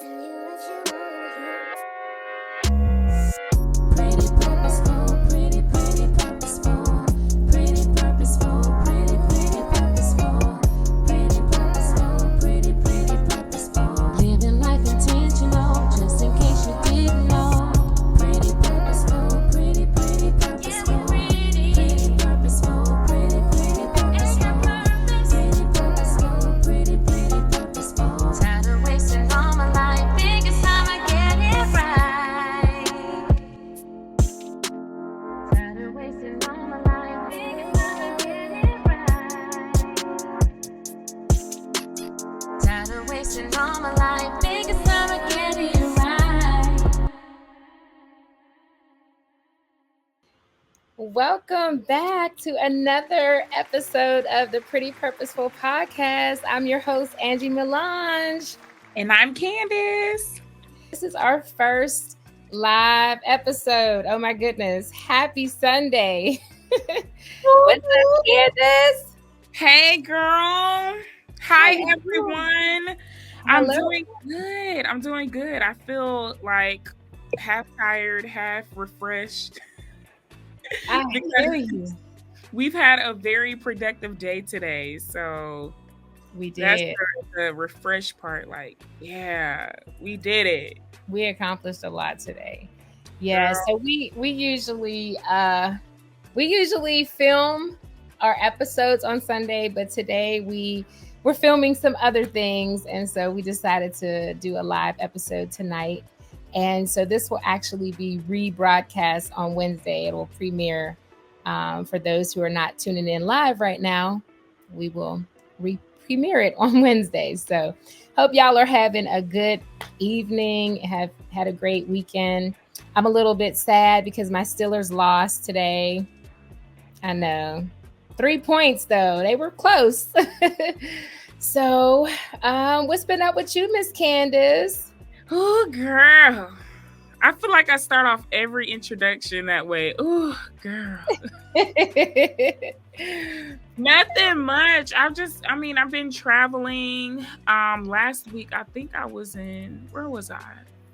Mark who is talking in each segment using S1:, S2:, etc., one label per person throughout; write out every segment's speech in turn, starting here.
S1: Pretty purposeful, pretty purposeful, pretty purposeful, pretty purposeful, pretty purposeful, pretty purposeful. Living life intentional, just in case you didn't know. Pretty purposeful, pretty purposeful, pretty purposeful, pretty purposeful, pretty purposeful. Tired of wasting all my life, think it's time I get it right. Tired of wasting all my life, think it's time I get it right. Tired of wasting all my life, think it's time I get it right.
S2: Welcome back to another episode of the Pretty Purposeful Podcast. I'm your host, Angie Melange.
S3: And I'm Candace.
S2: This is our first live episode. Oh my goodness. Happy Sunday. What's up, Candace?
S3: Hey, girl. Hi, everyone. I'm
S2: Hello.
S3: doing good. I feel like half tired, half refreshed.
S2: I hear you.
S3: We've had a very productive day today. So
S2: We
S3: that's
S2: did.
S3: the refresh part. Like, yeah, we did it.
S2: We accomplished a lot today. Yeah,
S3: Girl.
S2: so we usually film our episodes on Sunday, but today we're filming some other things, and so we decided to do a live episode tonight. And so this will actually be rebroadcast on Wednesday. It will premiere for those who are not tuning in live right now. We will premiere it on Wednesday. So hope y'all are having a good evening, have had a great weekend. I'm a little bit sad because my Steelers lost today. I know. 3 points though. They were close. So what's been up with you, Miss Candace?
S3: Oh, girl. I feel like I start off every introduction that way. Oh, girl. Nothing much. I've been traveling. Last week, I think I was where was I?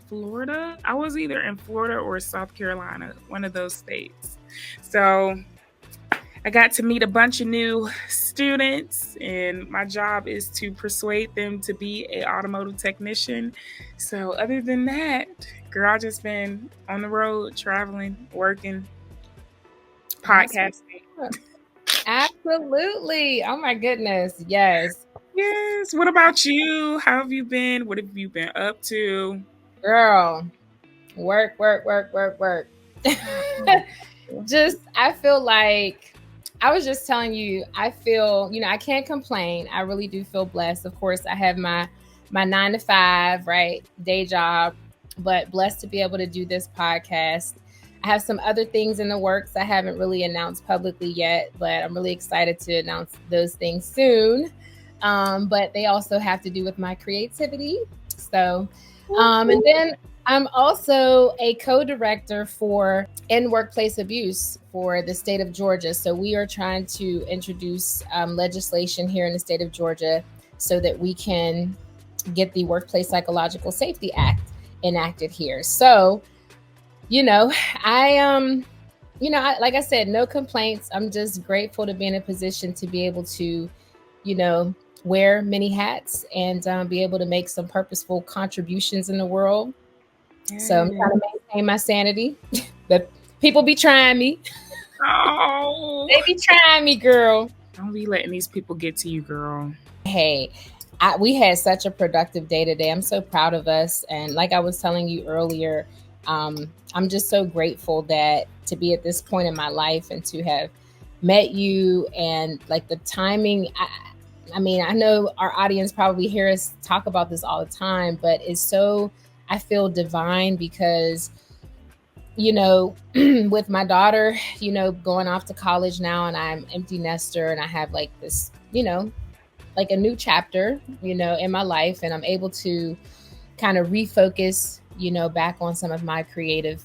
S3: Florida? I was either in Florida or South Carolina, one of those states. So I got to meet a bunch of new students, and my job is to persuade them to be an automotive technician. So other than that, girl, I've just been on the road, traveling, working, podcasting.
S2: Absolutely. Oh my goodness. Yes.
S3: Yes. What about you? How have you been? What have you been up to?
S2: Girl. Work. I feel like I was just telling you, I feel, I can't complain. I really do feel blessed. Of course, I have my 9 to 5, right? Day job, but blessed to be able to do this podcast. I have some other things in the works I haven't really announced publicly yet, but I'm really excited to announce those things soon. But they also have to do with my creativity. So, and then I'm also a co-director for End Workplace Abuse for the state of Georgia. So we are trying to introduce legislation here in the state of Georgia so that we can get the Workplace Psychological Safety Act enacted here. So, I like I said, no complaints. I'm just grateful to be in a position to be able to, wear many hats and be able to make some purposeful contributions in the world. So I'm trying to maintain my sanity. But people be trying me.
S3: Oh,
S2: They be trying me, girl.
S3: don't be letting these people get to you, girl.
S2: Hey, we had such a productive day today. I'm so proud of us. And like I was telling you earlier, I'm just so grateful that to be at this point in my life and to have met you, and like the timing. I know our audience probably hear us talk about this all the time, but it's so, I feel divine because, with my daughter, going off to college now, and I'm empty nester, and I have like this, like a new chapter, in my life, and I'm able to kind of refocus, back on some of my creative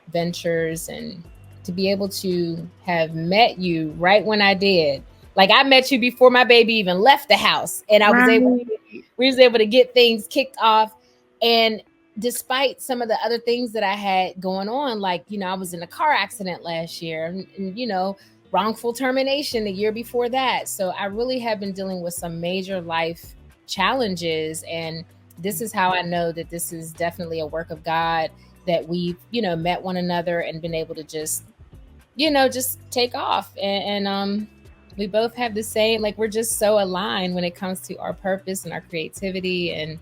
S2: ventures, and to be able to have met you right when I did. Like I met you before my baby even left the house, and we was able to get things kicked off And despite some of the other things that I had going on, like, I was in a car accident last year and wrongful termination the year before that. So I really have been dealing with some major life challenges. And this is how I know that this is definitely a work of God, that we've, met one another and been able to just take off. And we both have the same, like, we're just so aligned when it comes to our purpose and our creativity. And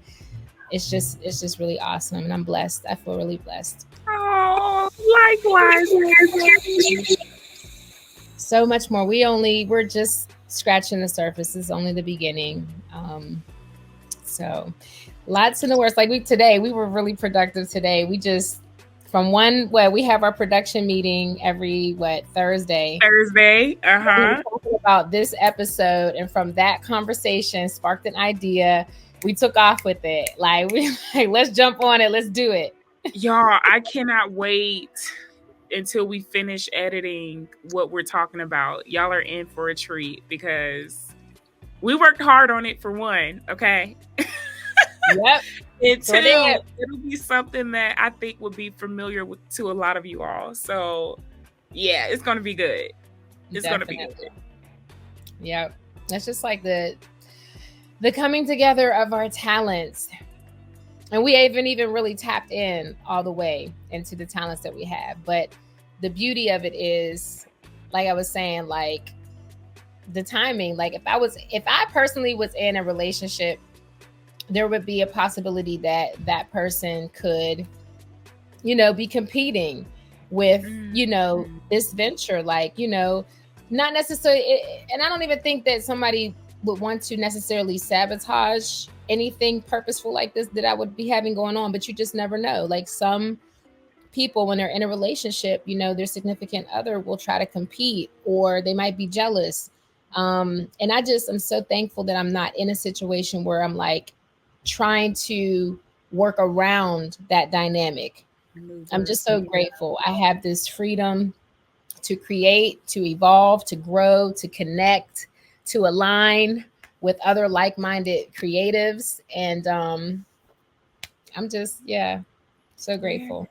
S2: it's just really awesome. And I'm blessed. I feel really blessed.
S3: Oh, likewise.
S2: So much more. We're just scratching the surface. It's only the beginning. So lots in the works. Like today, we were really productive today. We just, we have our production meeting every Thursday.
S3: We were
S2: talking about this episode, and from that conversation sparked an idea. We took off with it. Let's jump on it. Let's do it.
S3: Y'all, I cannot wait until we finish editing what we're talking about. Y'all are in for a treat because we worked hard on it, for one, okay?
S2: Yep.
S3: And two, it'll be something that I think will be familiar to a lot of you all. So, yeah, it's going to be good. It's going to be good.
S2: Yep. That's just like the coming together of our talents. And we haven't even really tapped in all the way into the talents that we have. But the beauty of it is, like I was saying, like the timing, like if I personally was in a relationship, there would be a possibility that person could, be competing with, this venture, not necessarily. And I don't even think that somebody would want to necessarily sabotage anything purposeful like this that I would be having going on, but you just never know. Like some people, when they're in a relationship, their significant other will try to compete, or they might be jealous. And I'm so thankful that I'm not in a situation where I'm like trying to work around that dynamic. I'm just so grateful. I have this freedom to create, to evolve, to grow, to connect, to align with other like-minded creatives. And I'm just, so grateful.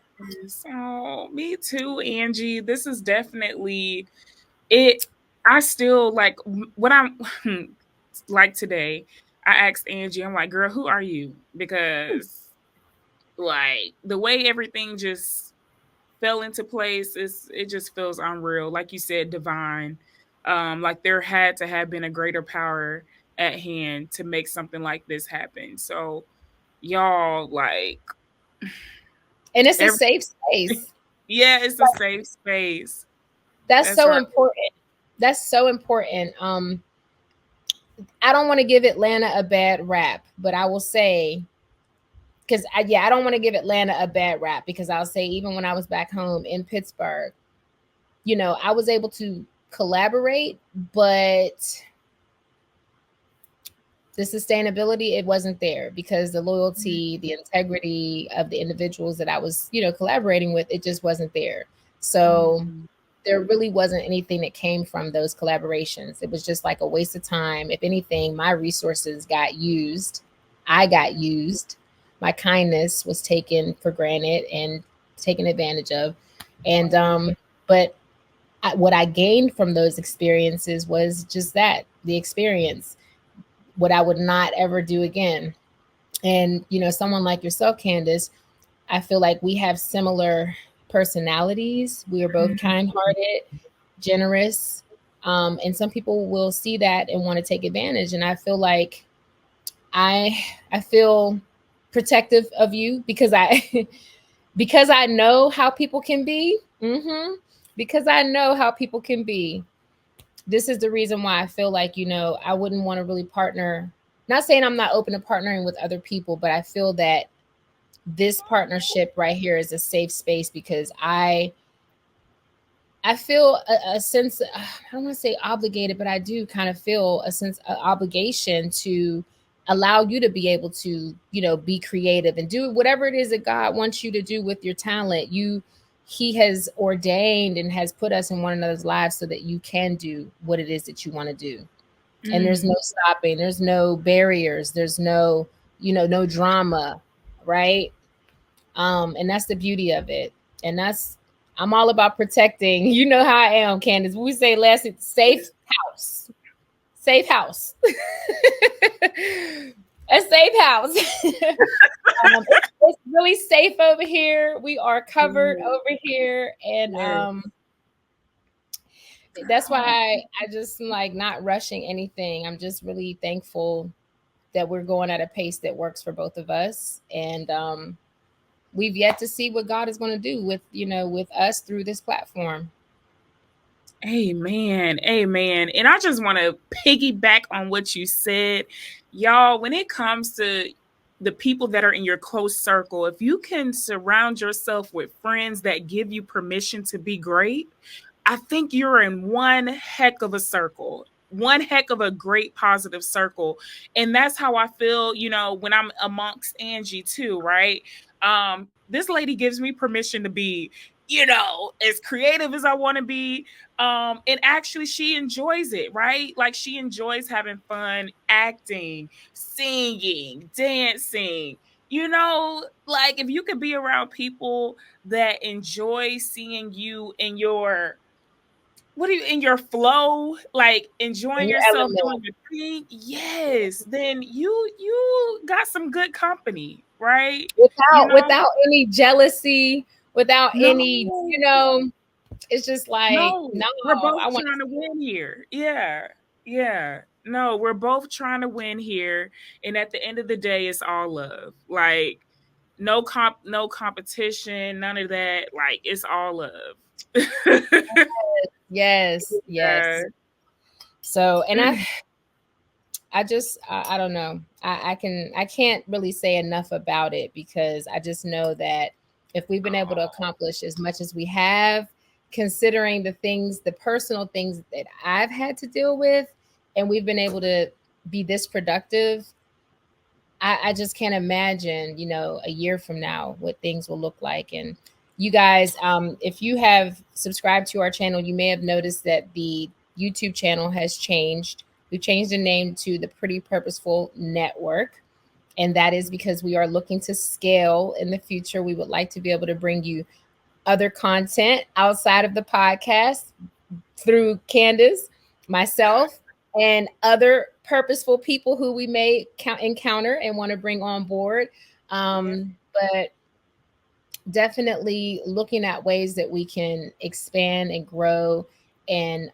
S3: So me too, Angie. This is definitely it. I still like what I'm like today. I asked Angie, I'm like, girl, who are you? Because like the way everything just fell into place, it just feels unreal. Like you said, divine. Like there had to have been a greater power at hand to make something like this happen. So y'all, like,
S2: and it's a safe space.
S3: Yeah, it's a safe space.
S2: That's so right. Important. That's so important. I don't want to give Atlanta a bad rap, but I will say, because I don't want to give Atlanta a bad rap, because I'll say even when I was back home in Pittsburgh, I was able to collaborate, but the sustainability, it wasn't there, because the loyalty, the integrity of the individuals that I was, collaborating with, it just wasn't there. So there really wasn't anything that came from those collaborations. It was just like a waste of time. If anything, my resources got used. I got used. My kindness was taken for granted and taken advantage of. And, but what I gained from those experiences was just that, the experience, what I would not ever do again. And, someone like yourself, Candace, I feel like we have similar personalities. We are both kind-hearted, generous. And some people will see that and want to take advantage. And I feel like I feel protective of you because I know how people can be. Because I know how people can be. This is the reason why I feel like, I wouldn't want to really partner. Not saying I'm not open to partnering with other people, but I feel that this partnership right here is a safe space, because I feel a sense, I don't want to say obligated, but I do kind of feel a sense of obligation to allow you to be able to, be creative and do whatever it is that God wants you to do with your talent. He has ordained and has put us in one another's lives so that you can do what it is that you want to do. And there's no stopping. There's no barriers. There's no, no drama. right? And that's the beauty of it. And I'm all about protecting. You know how I am, Candace. We say last, it's safe house. Safe house. A safe house. It's really safe over here. We are covered over here. And that's why I just like not rushing anything. I'm just really thankful that we're going at a pace that works for both of us. And we've yet to see what God is going to do with us through this platform.
S3: Amen. Amen. And I just want to piggyback on what you said. Y'all, when it comes to the people that are in your close circle, if you can surround yourself with friends that give you permission to be great, I think you're in one heck of a circle, one heck of a great positive circle. And that's how I feel, when I'm amongst Angie too, right? This lady gives me permission to be, as creative as I want to be. And actually she enjoys it, right? Like she enjoys having fun, acting, singing, dancing. Like if you could be around people that enjoy seeing you in your flow, like enjoying yourself doing your thing, yes, then you got some good company, right?
S2: Without any jealousy, without any, it's just like, no,
S3: we're both trying to win here. Yeah. No, we're both trying to win here. And at the end of the day, it's all love. Like no competition, none of that. Like it's all love.
S2: Yes. So, and I don't know. I can't really say enough about it, because I just know that if we've been able to accomplish as much as we have, considering the personal things that I've had to deal with, and we've been able to be this productive, I just can't imagine, a year from now what things will look like. And you guys, if you have subscribed to our channel, you may have noticed that the YouTube channel has changed. We've changed the name to the Pretty Purposeful Network. And that is because we are looking to scale in the future. We would like to be able to bring you other content outside of the podcast through Candace, myself, and other purposeful people who we may encounter and want to bring on board. But definitely looking at ways that we can expand and grow and,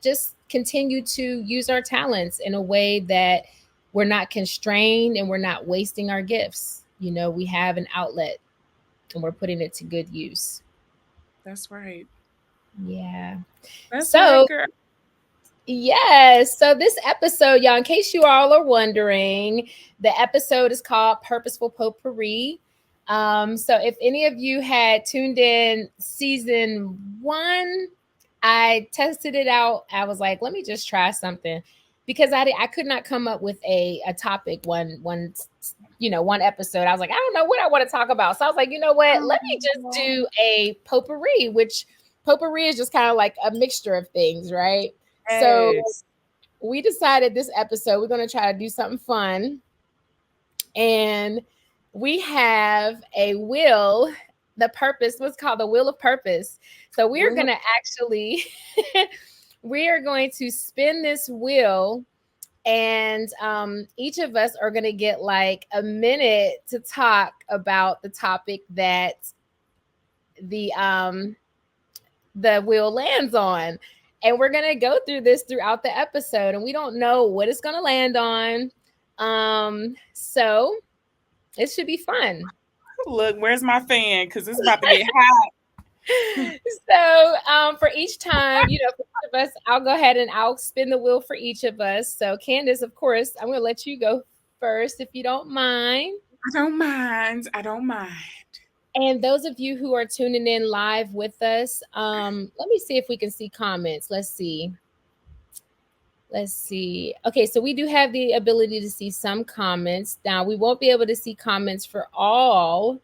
S2: just continue to use our talents in a way that we're not constrained and we're not wasting our gifts. We have an outlet and we're putting it to good use.
S3: That's right.
S2: Yeah.
S3: That's right, girl.
S2: Yes. So this episode, y'all, in case you all are wondering, the episode is called Purposeful Potpourri. So if any of you had tuned in season 1, I tested it out. I was like, let me just try something, because I could not come up with a topic one episode. I was like, I don't know what I want to talk about. So I was like, you know what? Let me just do a potpourri, which potpourri is just kind of like a mixture of things, right? Yes. So we decided this episode, we're going to try to do something fun. And we have a wheel, what's called the wheel of purpose. So we are going to actually, we are going to spin this wheel, and each of us are going to get like a minute to talk about the topic that the wheel lands on. And we're going to go through this throughout the episode, and we don't know what it's going to land on. So it should be fun.
S3: Look, where's my fan? Because it's about to get hot.
S2: So for each time, for each of us, I'll go ahead and I'll spin the wheel for each of us. So Candace, of course, I'm going to let you go first if you don't mind.
S3: I don't mind.
S2: And those of you who are tuning in live with us, let me see if we can see comments. Let's see. Okay, so we do have the ability to see some comments. Now, we won't be able to see comments for all,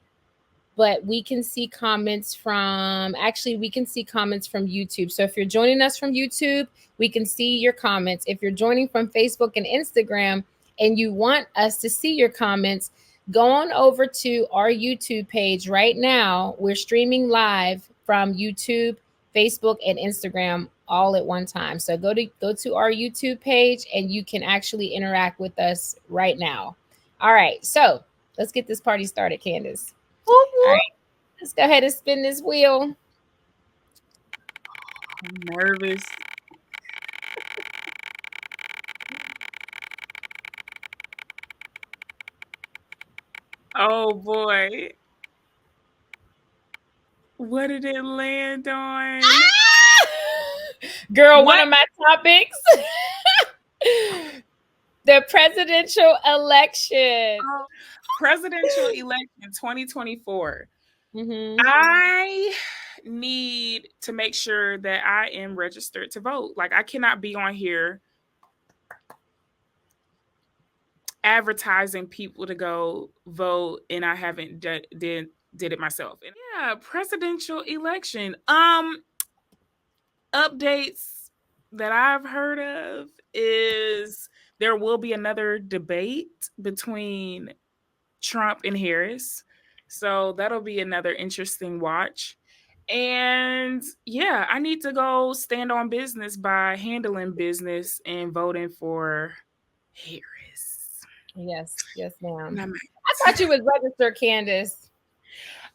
S2: but we can see comments from YouTube. So if you're joining us from YouTube, we can see your comments. If you're joining from Facebook and Instagram and you want us to see your comments, go on over to our YouTube page right now. We're streaming live from YouTube, Facebook, and Instagram all at one time. So go to our YouTube page and you can actually interact with us right now. All right, so let's get this party started, Candace. All right, let's go ahead and spin this wheel.
S3: I'm nervous. Oh boy. What did it land on?
S2: Girl, one
S3: What?
S2: of my topics. The presidential election.
S3: Presidential election 2024.
S2: Mhm.
S3: I need to make sure that I am registered to vote. Like, I cannot be on here advertising people to go vote and I haven't did it myself. And yeah, presidential election. Updates that I've heard of is there will be another debate between Trump and Harris. So that'll be another interesting watch. And yeah, I need to go stand on business by handling business and voting for Harris.
S2: Yes, ma'am.
S3: And
S2: I thought you was registered, Candace.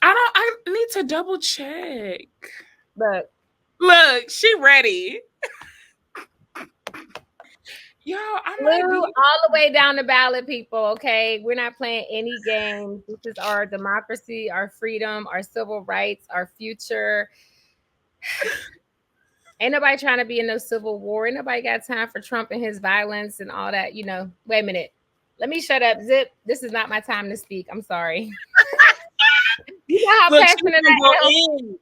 S3: I need to double check.
S2: Look,
S3: she ready. Yo, I might
S2: blue
S3: be
S2: all the way down the ballot, people. Okay, we're not playing any games. This is our democracy, our freedom, our civil rights, our future. Ain't nobody trying to be in no civil war. Ain't nobody got time for Trump and his violence and all that. You know, wait a minute. Let me shut up. Zip. This is not my time to speak. I'm sorry. You know how passionate I am.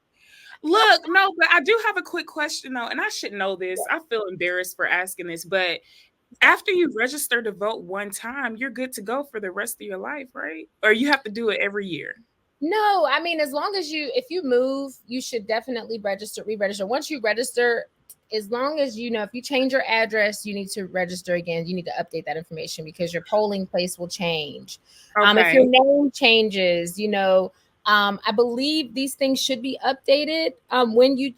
S3: Look, no, but I do have a quick question though, and I should know this. I feel embarrassed for asking this, but after you register to vote one time, you're good to go for the rest of your life, right? Or you have to do it every year?
S2: No, I mean, as long as if you move, you should definitely re-register. Once you register, as long as if you change your address, you need to register again. You need to update that information because your polling place will change.
S3: Okay.
S2: If your name changes, I believe these things should be updated. When you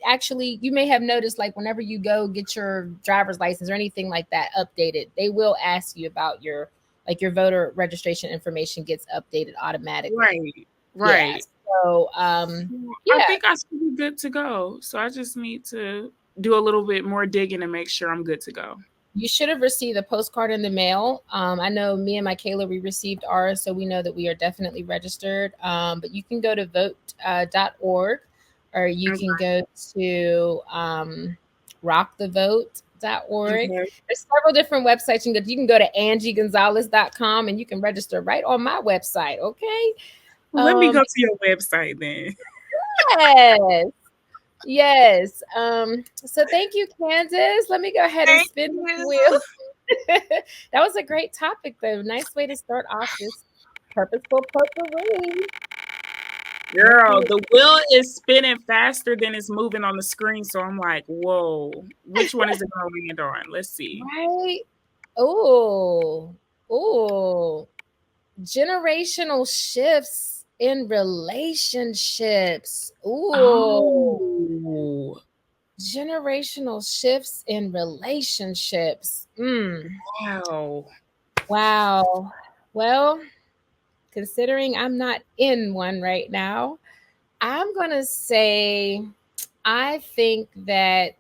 S2: may have noticed, like whenever you go get your driver's license or anything like that updated, they will ask you about your voter registration information gets updated automatically.
S3: Right.
S2: Yeah. So,
S3: I think I should be good to go. So I just need to do a little bit more digging and make sure I'm good to go.
S2: You should have received a postcard in the mail. I know me and Michaela, we received ours, so we know that we are definitely registered. But you can go to vote.org or you can go to rockthevote.org. There's several different websites. You can go to angiegonzalez.com and you can register right on my website, okay?
S3: Let me go to your website then.
S2: Yes. So thank you, Candace. Let me go ahead and spin the wheel. That was a great topic, though. Nice way to start off this purposeful potpourri.
S3: Girl, the wheel is spinning faster than it's moving on the screen. So I'm like, whoa, which one is it going to land on? Let's see.
S2: Right. Oh. Generational shifts in relationships.
S3: Ooh.
S2: Generational shifts in relationships. Wow. Well, considering I'm not in one right now, I'm going to say I think that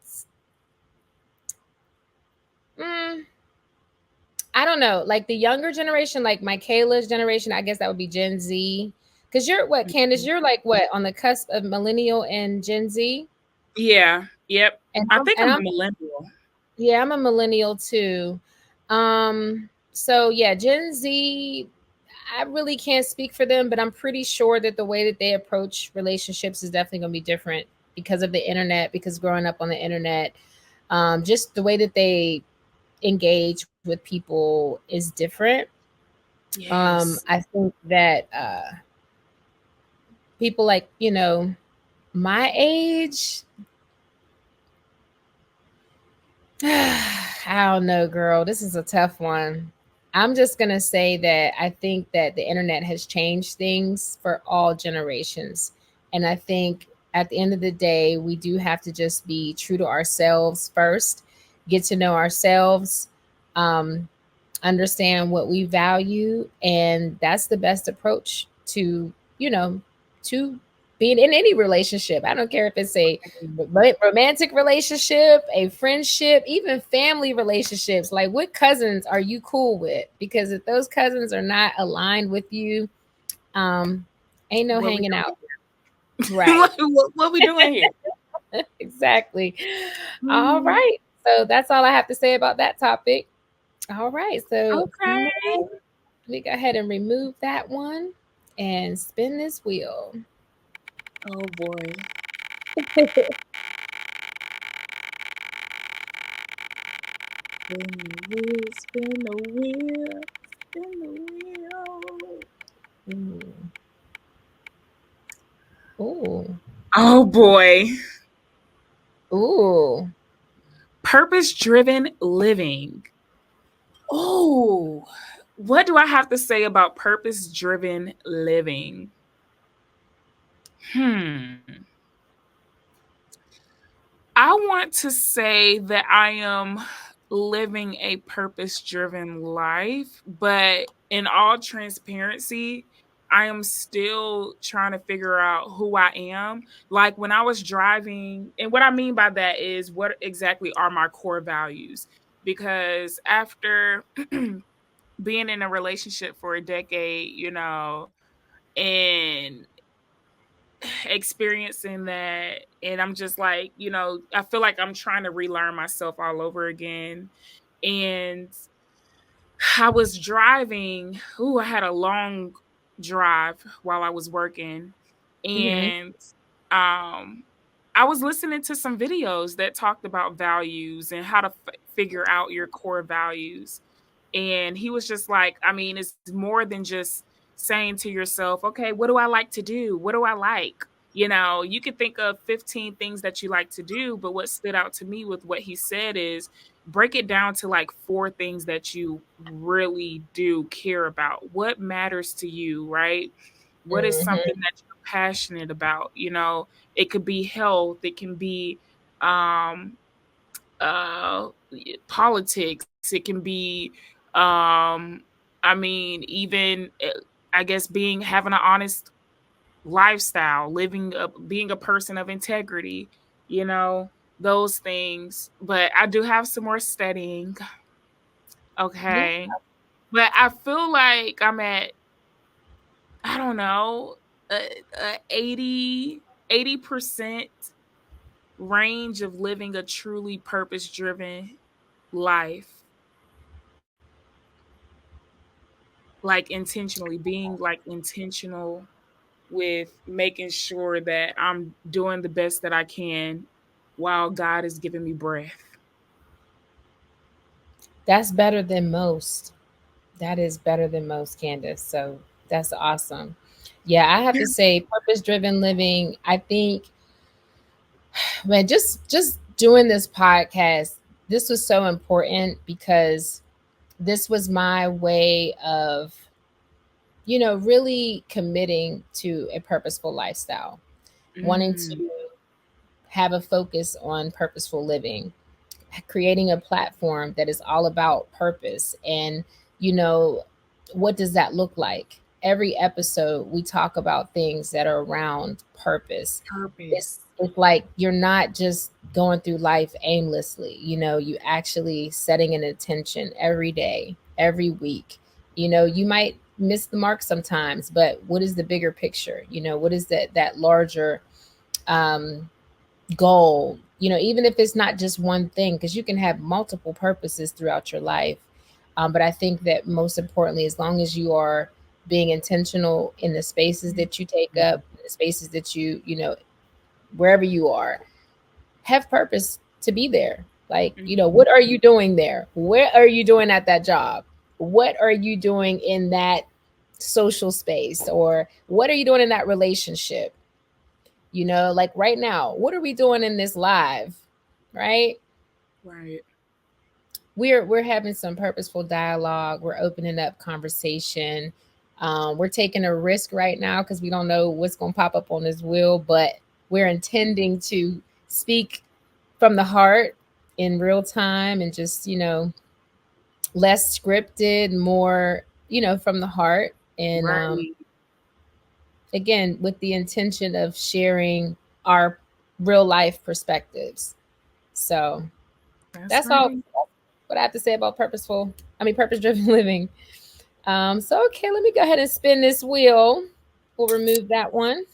S2: I don't know, like the younger generation, like Michaela's generation, I guess that would be Gen Z. Because you're what, Candace? You're like what, on the cusp of millennial and Gen Z?
S3: Yeah. Yep.
S2: And
S3: I think I'm a millennial.
S2: Yeah, I'm a millennial too. So yeah, Gen Z, I really can't speak for them, but I'm pretty sure that the way that they approach relationships is definitely going to be different because of the internet, because growing up on the internet, just the way that they engage with people is different.
S3: Yes.
S2: I think that people like, my age, I don't know, girl. This is a tough one. I'm just going to say that I think that the internet has changed things for all generations. And I think at the end of the day, we do have to just be true to ourselves first, get to know ourselves, um, understand what we value. And that's the best approach to, you know, to being in any relationship. I don't care if it's a romantic relationship, a friendship, even family relationships. Like, what cousins are you cool with? Because if those cousins are not aligned with you, um, ain't no
S3: What we
S2: hanging
S3: doing?
S2: out. Right.
S3: What we doing here?
S2: Exactly. All
S3: Mm,
S2: right. So that's all I have to say about that topic. All right. So
S3: okay.
S2: now let me go ahead and remove that one and spin this wheel.
S3: Oh boy. Spin the wheel, spin the wheel, spin the wheel.
S2: Ooh. Ooh.
S3: Oh boy.
S2: Ooh.
S3: Purpose-driven living. Oh, what do I have to say about purpose-driven living? Hmm. I want to say that I am living a purpose driven life, but in all transparency, I am still trying to figure out who I am. Like when I was driving, and what I mean by that is what exactly are my core values? Because after being in a relationship for a decade, and experiencing that, and I'm just like, I feel like I'm trying to relearn myself all over again. And I was driving. Ooh, I had a long drive while I was working,
S2: Mm-hmm.
S3: and um I was listening to some videos that talked about values and how to figure out your core values. And he was just like, I mean, it's more than just saying to yourself, okay, what do I like to do? What do I like? You could think of 15 things that you like to do, but what stood out to me with what he said is break it down to like four things that you really do care about. What matters to you, right? What is
S2: Mm-hmm.
S3: something that you're passionate about? It could be health, it can be um uh politics, it can be I mean, even I guess being having an honest lifestyle, being a person of integrity, you know, those things. But I do have some more studying,
S2: Yeah.
S3: okay? But I feel like I'm at, I don't know, a 80% range of living a truly purpose driven life, like intentionally being like intentional with making sure that I'm doing the best that I can while God is giving me breath.
S2: That's better than most. That is better than most, Candace. So that's awesome. Yeah, I have to say, purpose driven living. I think, man, just doing this podcast, this was so important because this was my way of, really committing to a purposeful lifestyle, wanting
S3: Mm,
S2: to have a focus on purposeful living, creating a platform that is all about purpose. And, you know, what does that look like? Every episode, we talk about things that are around purpose. It's,
S3: purpose.
S2: it's like you're not just going through life aimlessly, you actually setting an intention every day, every week. You might miss the mark sometimes, but what is the bigger picture? What is that larger um goal, even if it's not just one thing, because you can have multiple purposes throughout your life. But I think that most importantly, as long as you are being intentional in the spaces that you take up, the spaces that wherever you are, have purpose to be there. Like, what are you doing there? Where are you doing at that job? What are you doing in that social space? Or what are you doing in that relationship? Like right now, what are we doing in this live? Right?
S3: Right.
S2: we're having some purposeful dialogue. We're opening up conversation. We're taking a risk right now because we don't know what's going to pop up on this wheel, but we're intending to speak from the heart in real time and just, less scripted, more, from the heart. And
S3: Right.
S2: again, with the intention of sharing our real life perspectives. So
S3: That's
S2: that's all
S3: right.
S2: what I have to say about purpose driven living. So okay, let me go ahead and spin this wheel. We'll remove that one.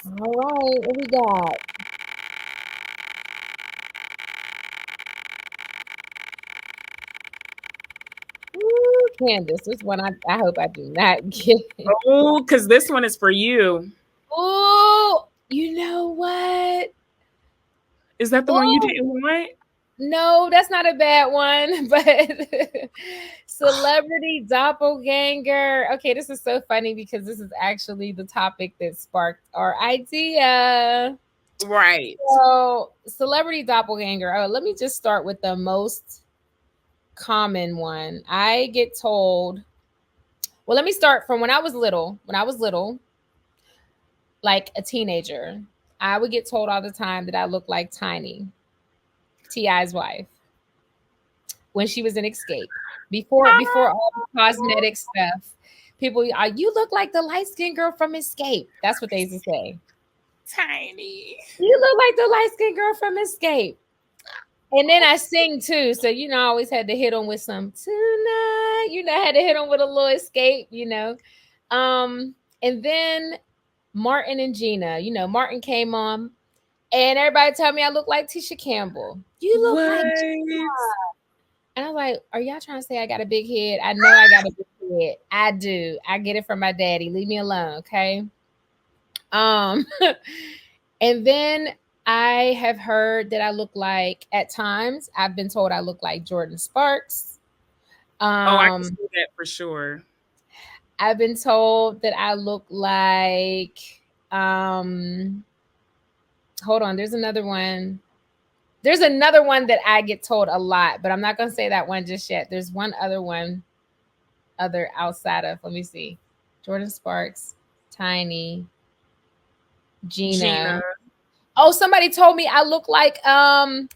S2: All right, what we got? Ooh, Candace, this one I hope I do not get.
S3: Oh, because this one is for you.
S2: Oh, you know what?
S3: Is that the one you
S2: Oh,
S3: didn't want?
S2: no, that's not a bad one, but celebrity doppelganger. Okay, this is so funny because this is actually the topic that sparked our idea.
S3: Right.
S2: So, celebrity doppelganger. Oh, let me just start with the most common one. I get told, well, let me start from when I was little. When I was little, like a teenager, I would get told all the time that I looked like Tiny, T.I.'s wife, when she was in Escape. Before all the cosmetic stuff, people, you look like the light skinned girl from Escape. That's what they used to say.
S3: Tiny.
S2: You look like the light skinned girl from Escape. And then I sing too. So, I always had to hit them with some tonight. I had to hit them with a little Escape. And then Martin and Gina, Martin came on and everybody told me I look like Tisha Campbell. You look like Gina.
S3: What?
S2: And I was like, are y'all trying to say I got a big head? I know I got a big head. I do. I get it from my daddy. Leave me alone, okay? Um, and then I have heard that I look like, at times, I've been told I look like Jordan Sparks.
S3: Oh, I can
S2: Um,
S3: see that for sure.
S2: I've been told that I look like, um, hold on, there's another one. There's another one that I get told a lot, but I'm not going to say that one just yet. There's one other one, other outside of, let me see, Jordan Sparks, Tiny,
S3: Gina.
S2: Gina. Oh, somebody told me I look like Janae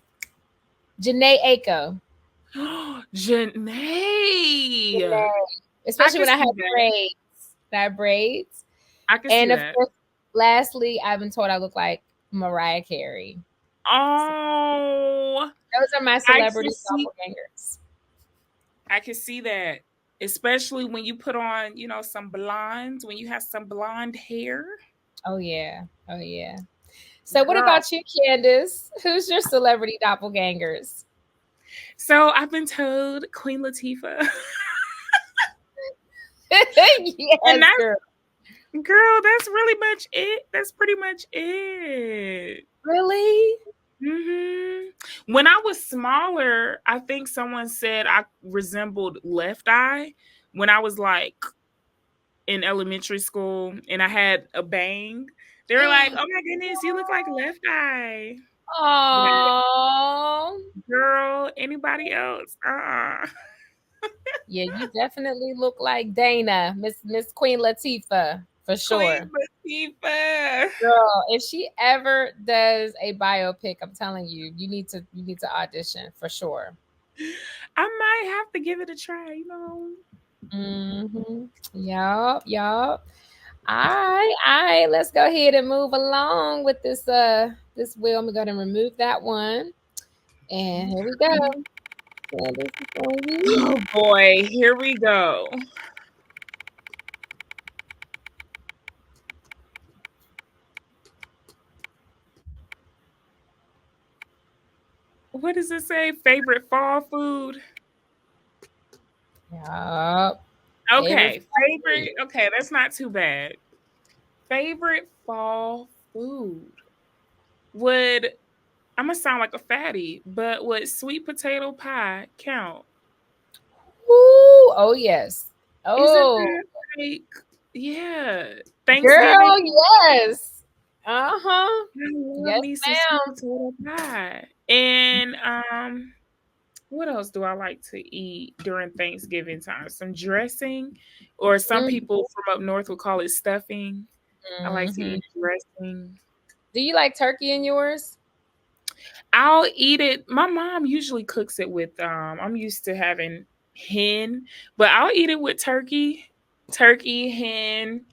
S2: Aiko.
S3: Janae. I
S2: Especially
S3: can
S2: when I have
S3: see that.
S2: braids. I have braids.
S3: I can see
S2: And of
S3: that.
S2: course, lastly, I've been told I look like Mariah Carey.
S3: Oh,
S2: Those are my
S3: I
S2: celebrity
S3: can see.
S2: doppelgangers.
S3: I can see that, especially when you put on, some blondes. When you have some blonde hair,
S2: Oh yeah. Oh yeah. So what
S3: girl.
S2: about you, Candace? Who's your celebrity doppelgangers?
S3: So I've been told Queen Latifah, and
S2: Yes, girl.
S3: that's really much it. That's pretty much it.
S2: Really?
S3: When I was smaller, I think someone said I resembled Left Eye when I was like in elementary school and I had a bang. They were like, "Oh my goodness, you look like Left Eye." But
S2: Oh.
S3: girl, anybody else?
S2: Yeah, you definitely look like Dana, Miss Queen Latifah, for
S3: Queen
S2: sure.
S3: Latifah.
S2: Girl, if she ever does a biopic, I'm telling you, you need to audition for sure.
S3: I might have to give it a try,
S2: Mm-hmm. Yup, yup. All right. Let's go ahead and move along with this wheel. I'm gonna remove that one. And here we go. So this is on you.
S3: Oh boy, here we go. What does it say? Favorite fall food?
S2: Yup. Favorite
S3: Okay, favorite. Okay, that's not too bad. Favorite fall food would I'm gonna sound like a fatty, but would sweet potato pie count?
S2: Ooh, oh yes.
S3: Isn't
S2: Oh,
S3: that like, yeah, Thanksgiving?
S2: girl, yes. Uh-huh.
S3: I love
S2: Yes,
S3: me some sweet
S2: ma'am.
S3: potato pie. And What else do I like to eat during Thanksgiving time? Some dressing, or some
S2: Mm-hmm.
S3: people from up north would call it stuffing. I like to
S2: Mm-hmm.
S3: eat dressing.
S2: Do you like turkey in yours?
S3: I'll eat it. My mom usually cooks it with I'm used to having hen, but I'll eat it with turkey, hen.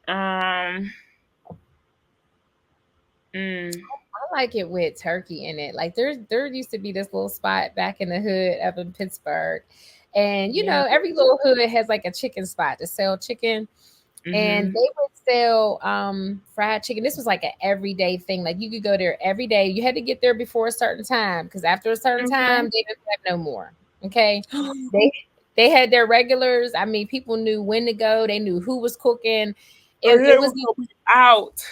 S3: Um mm,
S2: I like it with turkey in it. Like there used to be this little spot back in the hood up in Pittsburgh. And
S3: yeah.
S2: every little hood has like a chicken spot to sell chicken. And
S3: Mhm.
S2: they would sell fried chicken. This was like an everyday thing. Like you could go there every day. You had to get there before a certain time because after a certain time, they didn't have no more. Okay.
S3: Okay.
S2: They they had their regulars. I mean, people knew when to go. They knew who was cooking.
S3: Oh,
S2: It
S3: yeah,
S2: was
S3: we're gonna be out.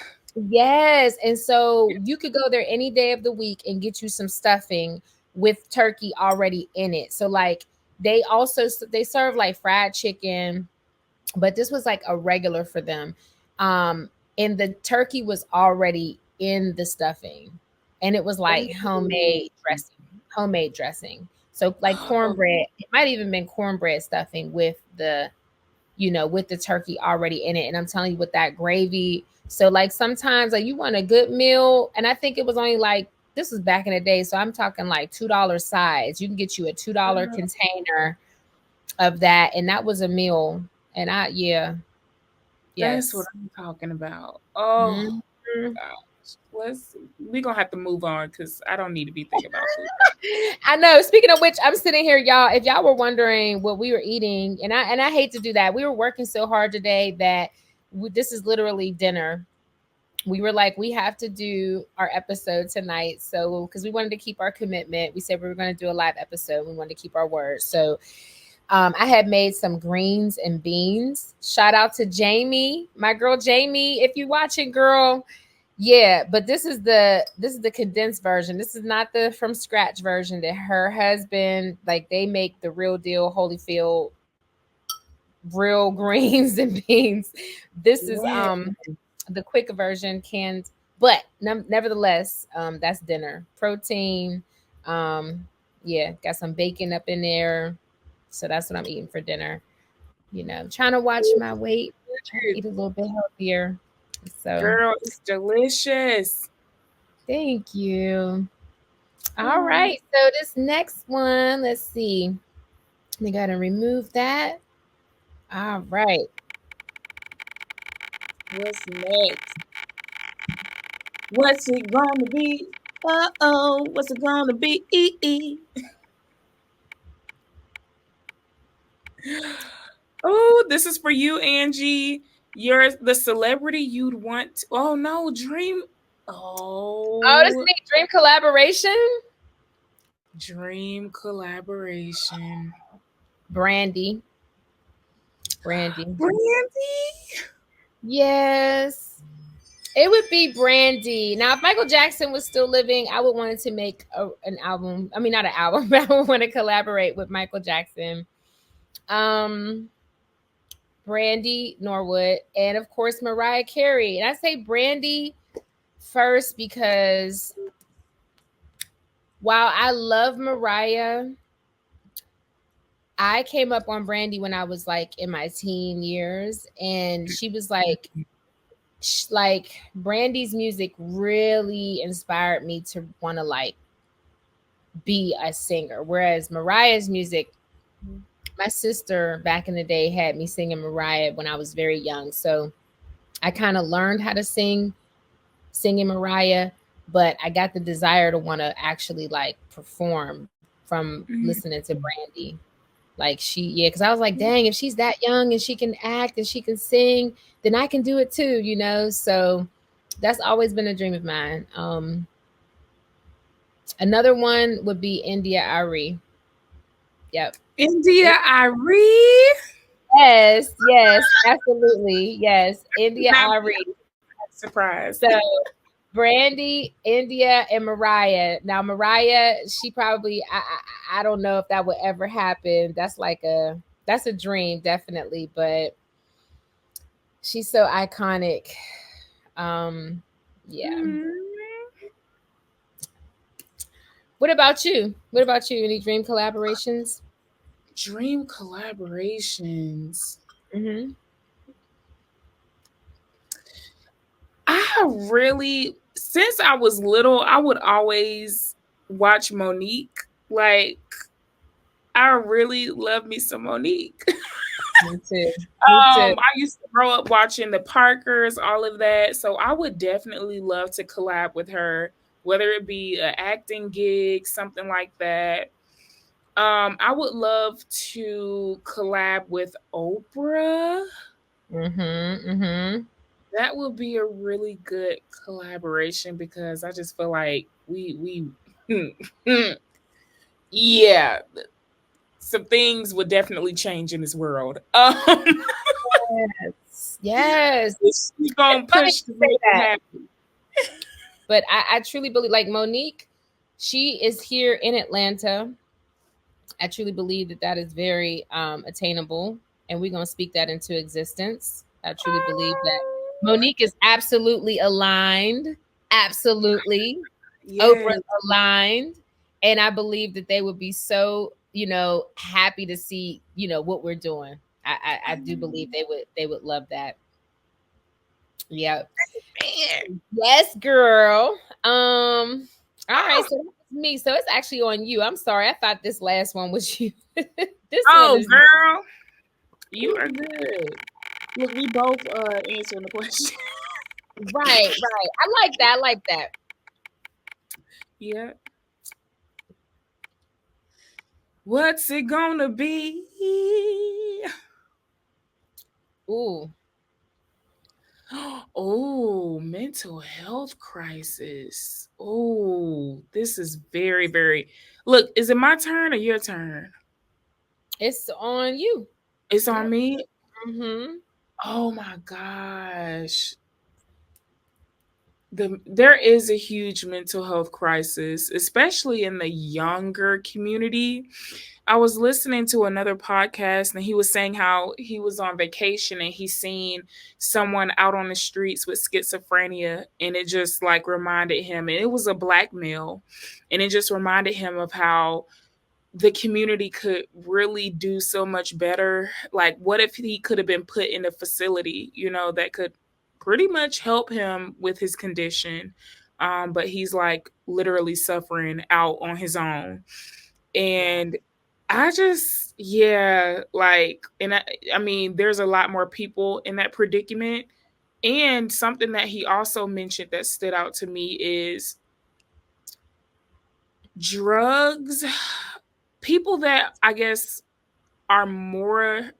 S2: Yes. And so you could go there any day of the week and get you some stuffing with turkey already in it. So like they serve like fried chicken, but this was like a regular for them. And the turkey was already in the stuffing. And it was like
S3: Ooh.
S2: homemade dressing. So like cornbread, it might even been cornbread stuffing with with the turkey already in it. And I'm telling you, with that gravy. So, like, sometimes, like, you want a good meal. And I think it was only like, this was back in the day. So, I'm talking like $2 size. You can get you a $2
S3: Girl,
S2: container of that. And that was a meal. And yeah,
S3: that's what
S2: yes.
S3: I'm talking about. Oh
S2: Mhm.
S3: gosh. We gonna have to move on because I don't need to be thinking about food.
S2: I know. Speaking of which, I'm sitting here, y'all. If y'all were wondering what we were eating, and I hate to do that, we were working so hard today that this is literally dinner. We were like, we have to do our episode tonight. So, because we wanted to keep our commitment, we said we were going to do a live episode. We wanted to keep our word. So, I had made some greens and beans. Shout out to Jamie, my girl Jamie. If you watching, girl, yeah. But this is the condensed version. This is not the from scratch version that her husband like. They make the real deal Holyfield real greens and beans. This is
S3: Yeah.
S2: the quick version canned, but nevertheless, that's dinner protein. Yeah, got some bacon up in there, so that's what I'm eating for dinner. Trying to watch my weight, trying to eat a little bit healthier. So
S3: Girl, it's delicious.
S2: thank you. All
S3: Mm.
S2: right, so this next one, let's see. We gotta remove that. All right.
S3: What's next? What's it gonna be? Uh-oh, what's it gonna be? Oh, this is for you, Angie. You're the celebrity you'd want oh no, dream.
S2: Oh, this is
S3: Oh,
S2: a dream collaboration.
S3: dream collaboration.
S2: Brandy. Brandy.
S3: Brandy?
S2: Yes. It would be Brandy. Now, if Michael Jackson was still living, I would want to make an album. I mean, not an album, but I would want to collaborate with Michael Jackson. Um, Brandy Norwood, and of course Mariah Carey. And I say Brandy first because while I love Mariah, I came up on Brandy when I was like in my teen years, and she was like Brandy's music really inspired me to want to like be a singer. Whereas Mariah's music, my sister back in the day had me singing Mariah when I was very young. So I kind of learned how to singing Mariah, but I got the desire to want to actually like perform from
S3: Mhm.
S2: listening to Brandy. Like yeah, because I was like, dang, if she's that young and she can act and she can sing, then I can do it too. So that's always been a dream of mine. Another one would be India Ari. Yep.
S3: India Irie.
S2: Yes, absolutely. Yes, India
S3: Not
S2: Ari.
S3: surprised.
S2: So Brandy, India, and Mariah. Now Mariah, she probably I don't know if that would ever happen. That's a dream, definitely, but she's so iconic. Yeah.
S3: Mhm.
S2: What about you? What about you? Any dream collaborations?
S3: Dream collaborations.
S2: Mm-hmm.
S3: Since I was little, I would always watch Monique. Like, I really love me some Monique.
S2: Me too. Me too.
S3: I used to grow up watching the Parkers, all of that. So I would definitely love to collab with her, whether it be an acting gig, something like that. I would love to collab with Oprah.
S2: Mm-hmm. Mm-hmm.
S3: That would be a really good collaboration because I just feel like we yeah, some things would definitely change in this world.
S2: Yes. Yes.
S3: She's gonna
S2: It's funny
S3: push
S2: to
S3: to
S2: say
S3: make it
S2: that,
S3: happen.
S2: but I truly believe, like Monique, she is here in Atlanta. I truly believe that that is very attainable, and we're gonna speak that into existence. I truly believe that Monique is absolutely aligned, absolutely
S3: Yes.
S2: Oprah's aligned, and I believe that they would be so, happy to see, what we're doing. I do believe they would love that. Yeah.
S3: Man.
S2: Yes, girl. All right, so that's me. So it's actually on you. I'm sorry. I thought this last one was you. This one
S3: Oh,
S2: is
S3: girl, you are good. Look, we both answering the question.
S2: right, right. I like that. I like that.
S3: Yeah. What's it gonna be?
S2: Ooh.
S3: Oh, mental health crisis. Oh, this is very, very. Look, is it my turn or your turn?
S2: It's on you.
S3: It's on
S2: Yep.
S3: me.
S2: Mm-hmm.
S3: Oh my gosh. There is a huge mental health crisis, especially in the younger community. I was listening to another podcast and he was saying how he was on vacation and he seen someone out on the streets with schizophrenia, and it just like reminded him, and it was a black male, and it just reminded him of how the community could really do so much better. Like, what if he could have been put in a facility, that could pretty much help him with his condition? But he's like literally suffering out on his own. And I just, yeah, like, and I mean, there's a lot more people in that predicament. And something that he also mentioned that stood out to me is drugs. People that I guess are more,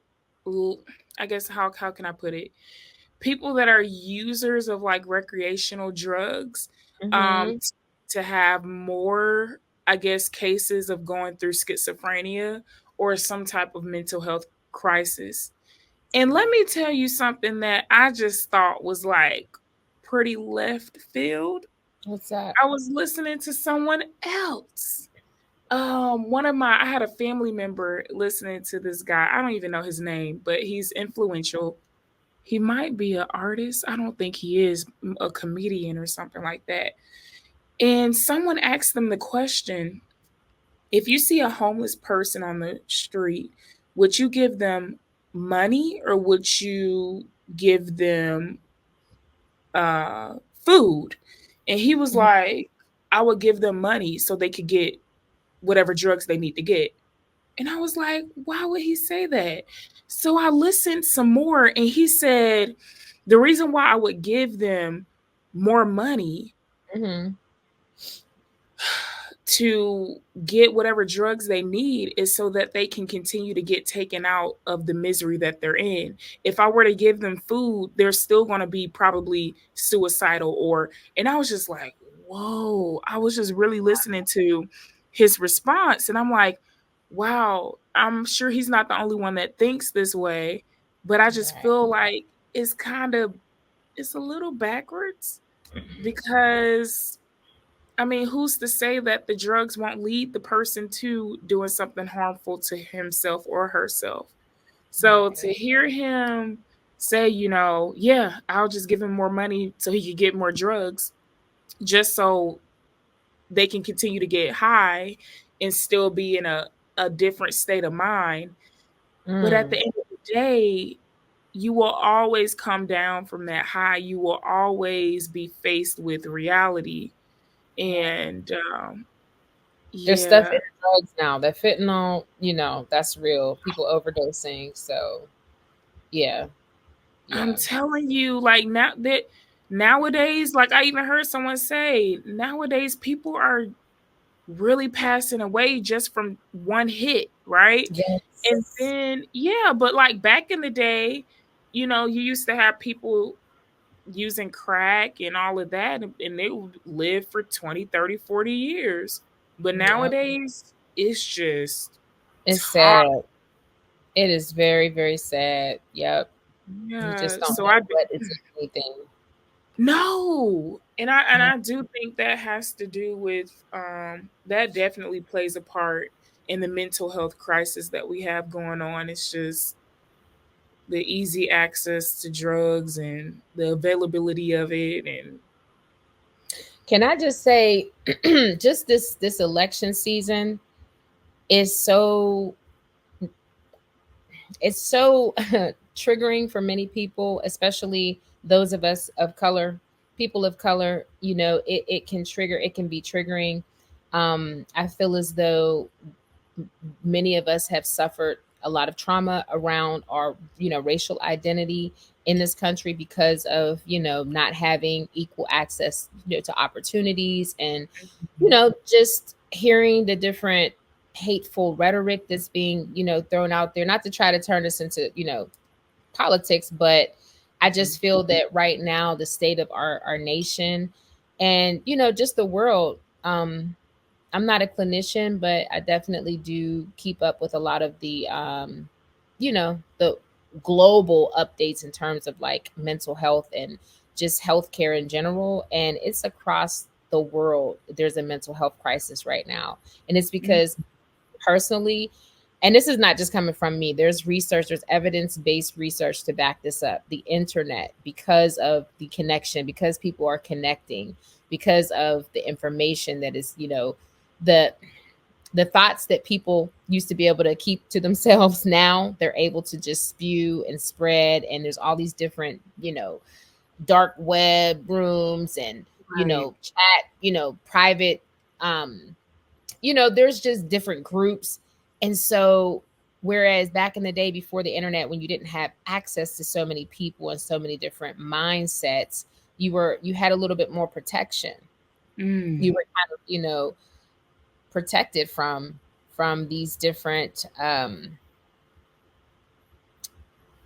S3: I guess, how can I put it? People that are users of like recreational drugs, um,
S2: Mm-hmm.
S3: to have more, I guess, cases of going through schizophrenia or some type of mental health crisis. And let me tell you something that I just thought was like pretty left field.
S2: What's that?
S3: I was listening to someone else. I had a family member listening to this guy. I don't even know his name, but he's influential. He might be an artist. I don't think he is a comedian or something like that. And someone asked them the question, if you see a homeless person on the street, would you give them money or would you give them food? And he was
S2: Mhm.
S3: like, I would give them money so they could get whatever drugs they need to get. And I was like, why would he say that? So I listened some more, and he said, the reason why I would give them more money
S2: Mm-hmm.
S3: to get whatever drugs they need is so that they can continue to get taken out of the misery that they're in. If I were to give them food, they're still going to be probably suicidal and I was just like, whoa, I was just really listening to his response. And I'm like, wow, I'm sure he's not the only one that thinks this way, but I just
S2: Right.
S3: feel like it's a little backwards because I mean, who's to say that the drugs won't lead the person to doing something harmful to himself or herself? So to hear him say, yeah, I'll just give him more money so he could get more drugs, just so they can continue to get high and still be in a different state of mind. But at the end of the day, you will always come down from that high. You will always be faced with reality. And
S2: There's stuff
S3: yeah,
S2: in drugs now. That fentanyl, that's real. People overdosing. So yeah,
S3: I'm
S2: yeah,
S3: telling you, like nowadays, like I even heard someone say, nowadays people are really passing away just from one hit, right? And
S2: yes,
S3: then, yeah, but like back in the day, you used to have people using crack and all of that, and they would live for 20, 30, 40 years. But
S2: yeah.
S3: nowadays, it's just
S2: It's
S3: tough.
S2: sad. It is very, very sad. Yep. You just
S3: Yeah.
S2: don't
S3: So
S2: know what is anything.
S3: no. And I and
S2: Yeah.
S3: I do think that has to do with that definitely plays a part in the mental health crisis that we have going on. It's just the easy access to drugs and the availability of it. And
S2: Can I just say, just this election season is so triggering for many people, especially those of us of color, people of color. It can trigger. It can be triggering. I feel as though many of us have suffered a lot of trauma around our racial identity in this country because of not having equal access to opportunities, and just hearing the different hateful rhetoric that's being thrown out there, not to try to turn this into politics, but I just feel that right now the state of our nation and just the world. I'm not a clinician, but I definitely do keep up with a lot of the global updates in terms of like mental health and just healthcare in general. And it's across the world. There's a mental health crisis right now. And it's because personally, and this is not just coming from me, there's research, there's evidence-based research to back this up. The internet, because of the connection, because people are connecting, because of the information that is, the the thoughts that people used to be able to keep to themselves, now they're able to just spew and spread. And there's all these different dark web rooms and
S3: right.
S2: chat, private, um there's just different groups. And so whereas back in the day before the internet, when you didn't have access to so many people and so many different mindsets, you had a little bit more protection.
S3: Mm,
S2: You were kind of protected from these different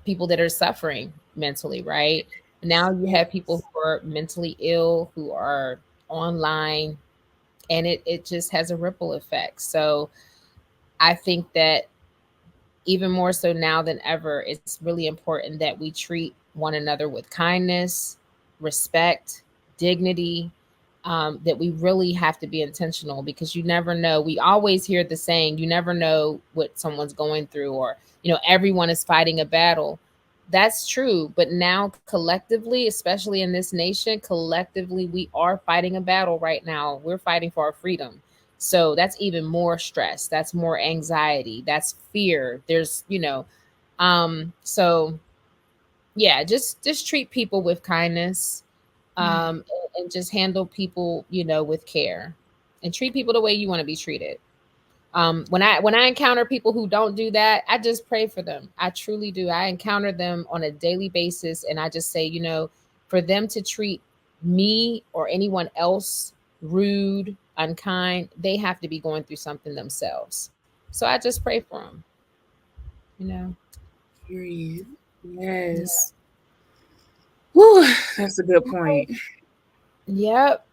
S2: people that are suffering mentally, right? Now you have people who are mentally ill who are online, and it just has a ripple effect. So I think that even more so now than ever, it's really important that we treat one another with kindness, respect, dignity. That we really have to be intentional, because you never know. We always hear the saying, you never know what someone's going through, or, everyone is fighting a battle. That's true. But now, collectively, especially in this nation, collectively, we are fighting a battle right now. We're fighting for our freedom. So that's even more stress. That's more anxiety. That's fear. There's, so yeah, just treat people with kindness,
S3: mm.
S2: and just handle people, with care, and treat people the way you want to be treated. When I encounter people who don't do that, I just pray for them. I truly do. I encounter them on a daily basis, and I just say, for them to treat me or anyone else rude, unkind, they have to be going through something themselves. So I just pray for them. You know.
S3: Period.
S2: Yeah.
S3: Yes. Whew, that's a good point.
S2: Yep.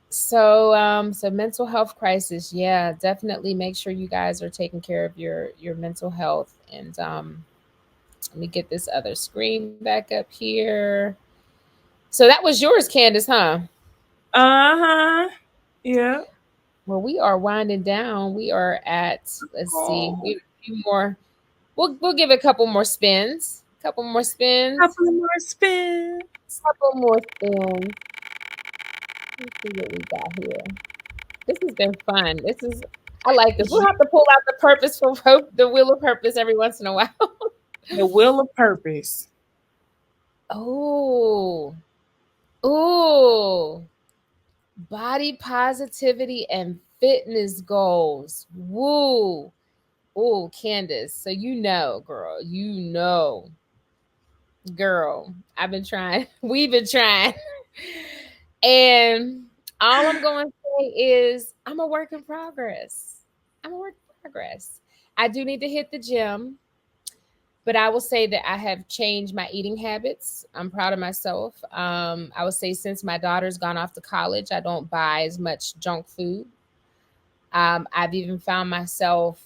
S2: So mental health crisis, yeah, definitely make sure you guys are taking care of your mental health. And let me get this other screen back up here. So that was yours, Candace, huh?
S3: Uh-huh. Yeah.
S2: Well, we are winding down. We are at, let's see, we
S3: Oh,
S2: have a few more. We'll give it a couple more spins. Couple more spins.
S3: couple more spins.
S2: Couple more spins. Let's see what we got here. This has been fun. I like this. We'll have to pull out the purposeful hope, the wheel of purpose every once in a while.
S3: The wheel of purpose.
S2: Oh, ooh, body positivity and fitness goals. Woo. Oh, Candace. So girl, girl. I've been trying. We've been trying. And all I'm going to say is I'm a work in progress. I'm a work in progress. I do need to hit the gym, but I will say that I have changed my eating habits. I'm proud of myself. I would say since my daughter's gone off to college, I don't buy as much junk food. I've even found myself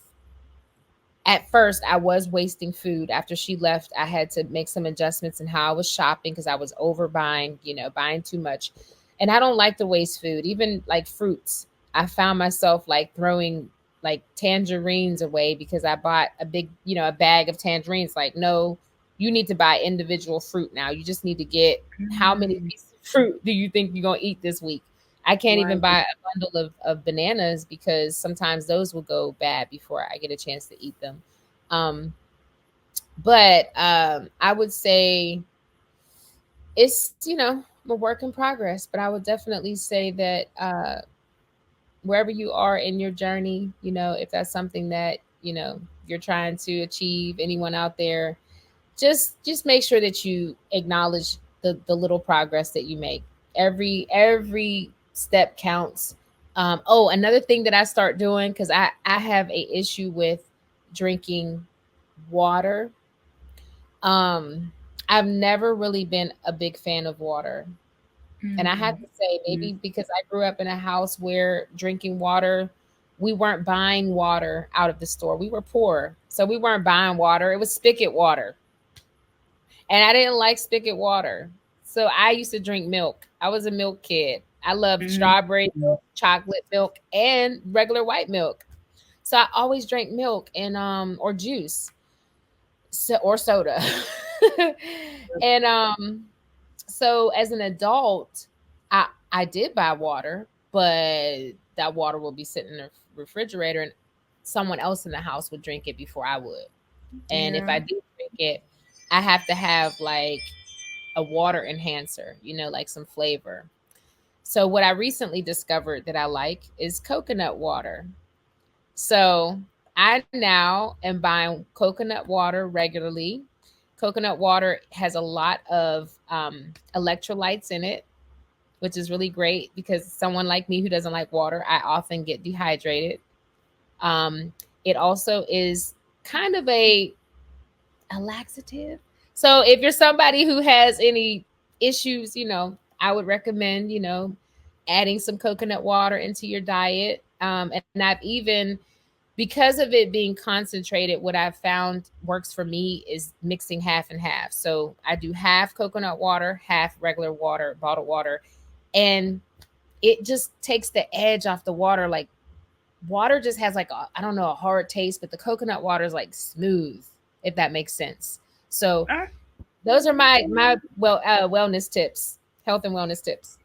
S2: at first I was wasting food. After she left, I had to make some adjustments in how I was shopping because I was overbuying, buying too much. And I don't like to waste food, even like fruits. I found myself like throwing like tangerines away because I bought a big, a bag of tangerines. Like, no, you need to buy individual fruit now. You just need to get how many pieces of fruit do you think you're going to eat this week? I can't even buy a bundle of bananas because sometimes those will go bad before I get a chance to eat them. But I would say it's, a work in progress, but I would definitely say that wherever you are in your journey, if that's something that, you're trying to achieve, anyone out there, just make sure that you acknowledge the little progress that you make. Every step counts. Another thing that I start doing, because I have a issue with drinking water. I've never really been a big fan of water. And I have to say, maybe because I grew up in a house where drinking water, we weren't buying water out of the store. We were poor. So we weren't buying water. It was spigot water. And I didn't like spigot water. So I used to drink milk. I was a milk kid. I loved strawberry milk, chocolate milk, and regular white milk. So I always drank milk and or juice. Or soda. And so as an adult, I did buy water, but that water will be sitting in the refrigerator and someone else in the house would drink it before I would. And if I do drink it, I have to have like a water enhancer, like some flavor. So what I recently discovered that I like is coconut water. So I now am buying coconut water regularly. Coconut water has a lot of electrolytes in it, which is really great because someone like me who doesn't like water, I often get dehydrated. It also is kind of a laxative. So if you're somebody who has any issues, I would recommend, adding some coconut water into your diet. And I've even, because of it being concentrated, what I've found works for me is mixing half and half. So I do half coconut water, half regular water, bottled water, and it just takes the edge off the water. Like water just has like I don't know, a hard taste, but the coconut water is like smooth, if that makes sense. So those are my wellness tips, health and wellness tips.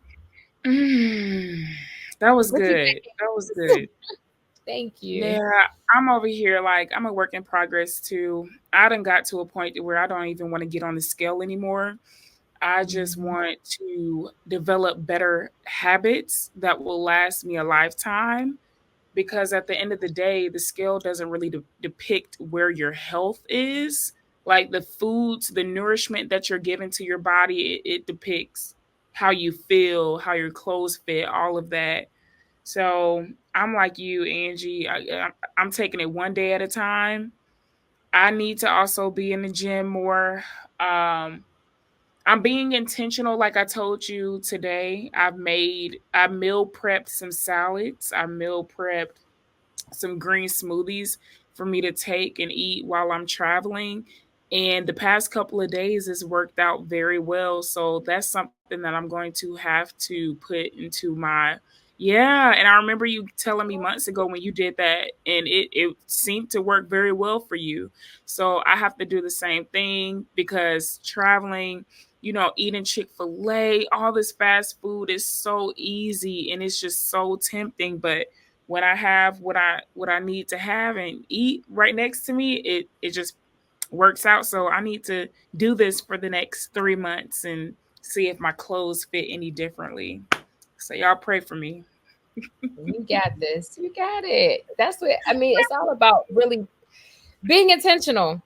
S3: That was good. That was good.
S2: Thank you.
S3: Yeah, I'm over here like I'm a work in progress too. I done got to a point where I don't even want to get on the scale anymore. I just want to develop better habits that will last me a lifetime because at the end of the day, the scale doesn't really depict where your health is. Like the foods, the nourishment that you're giving to your body, it depicts how you feel, how your clothes fit, all of that. So I'm like you, Angie. I'm taking it one day at a time. I need to also be in the gym more. I'm being intentional, like I told you today. I meal prepped some salads. I meal prepped some green smoothies for me to take and eat while I'm traveling. And the past couple of days has worked out very well. So that's something that I'm going to have to put into my. Yeah. And I remember you telling me months ago when you did that, and it seemed to work very well for you. So I have to do the same thing because traveling, eating Chick-fil-A, all this fast food is so easy and it's just so tempting. But when I have what I need to have and eat right next to me, it just works out. So I need to do this for the next 3 months and see if my clothes fit any differently. So y'all pray for me.
S2: You got this. You got it. That's what I mean. It's all about really being intentional.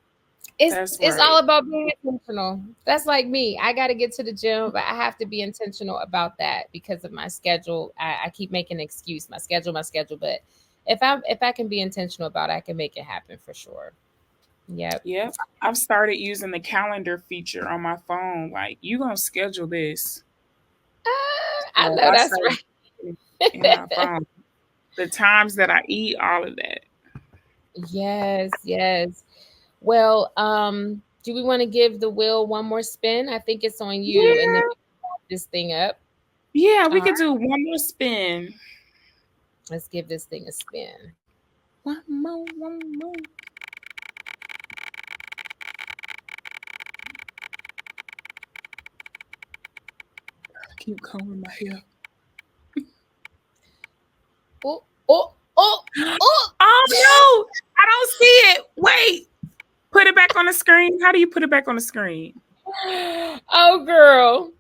S2: It's all about being intentional. That's like me. I got to get to the gym, but I have to be intentional about that because of my schedule. I keep making an excuse, my schedule. But if I can be intentional about it, I can make it happen for sure. Yep.
S3: Yep. I've started using the calendar feature on my phone. Like, you gonna schedule this.
S2: I know that's right.
S3: In my phone. The times that I eat, all of that.
S2: Yes. Well, do we want to give the wheel one more spin? I think it's on you, and then we can wrap this thing up.
S3: Yeah, we could do one more spin.
S2: Let's give this thing a spin.
S3: One more. Keep combing my hair.
S2: Oh!
S3: Oh no! I don't see it. Wait. Put it back on the screen. How do you put it back on the screen?
S2: Oh, girl.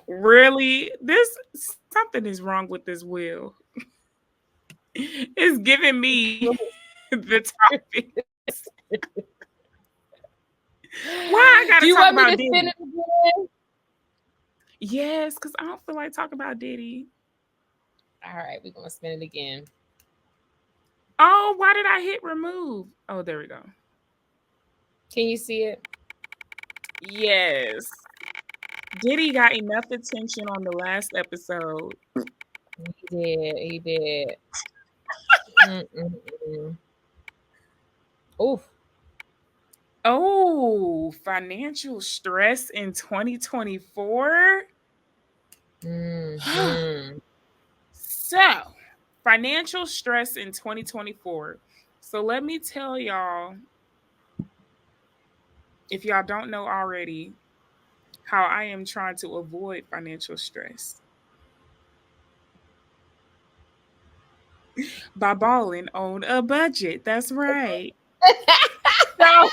S3: Really? Something is wrong with this wheel. It's giving me the topic. Why I gotta talk about Diddy? Spin it again? Yes, because I don't feel like talking about Diddy.
S2: All right, we're gonna spin it again.
S3: Oh, why did I hit remove? Oh, there we go.
S2: Can you see it?
S3: Yes. Diddy got enough attention on the last episode.
S2: He did. Oof.
S3: Oh, financial stress in 2024. So, financial stress in 2024. So let me tell y'all, if y'all don't know already, how I am trying to avoid financial stress. By balling on a budget. That's right. So,